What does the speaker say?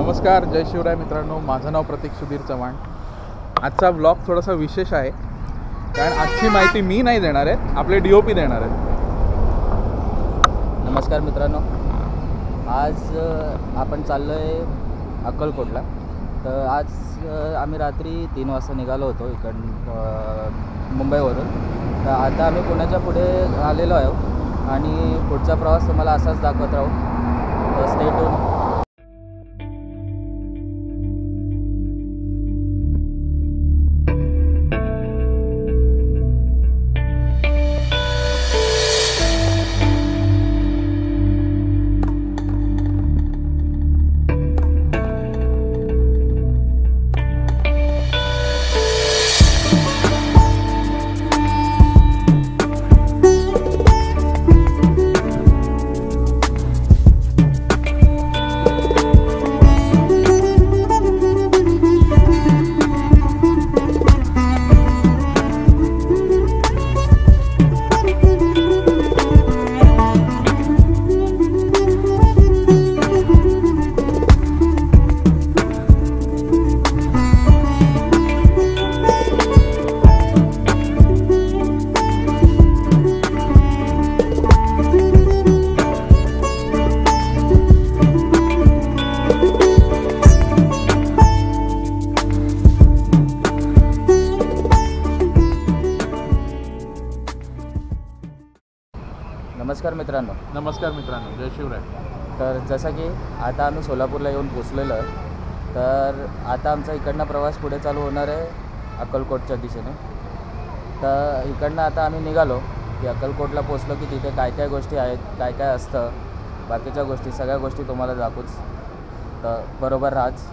नमस्कार, जय शिवराय मित्रांनो. माझं नाव प्रतीक सुधीर चव्हाण. आजचा ब्लॉग थोडासा विशेष आहे, कारण आजची माहिती मी नाही देणार आहे, आपले DOP देणार आहेत. नमस्कार मित्रांनो, आज आपण चाललो आहे अक्कलकोटला. तर आज आम्ही रात्री 3 वाजता निघालो होतो इकडून मुंबईवरून. तर आता आम्ही पुण्याच्या पुढे आलेलो आहोत आणि पुढचा प्रवास तुम्हाला असाच दाखवत राहू. तर स्टे ट्यून. नमस्कार मित्रांनो, जय शिवराय. तर जसं की आता आम्ही सोलापूरला येऊन पोचलेलो आहे. तर आता आमचा इकडनं प्रवास पुढे चालू होणार आहे अक्कलकोटच्या दिशेने. तर इकडनं आता आम्ही निघालो की अक्कलकोटला पोचलो की तिथे काय काय गोष्टी आहेत, काय काय असतं, बाकीच्या गोष्टी, सगळ्या गोष्टी तुम्हाला दाखवूच. तर बरोबर राहाच.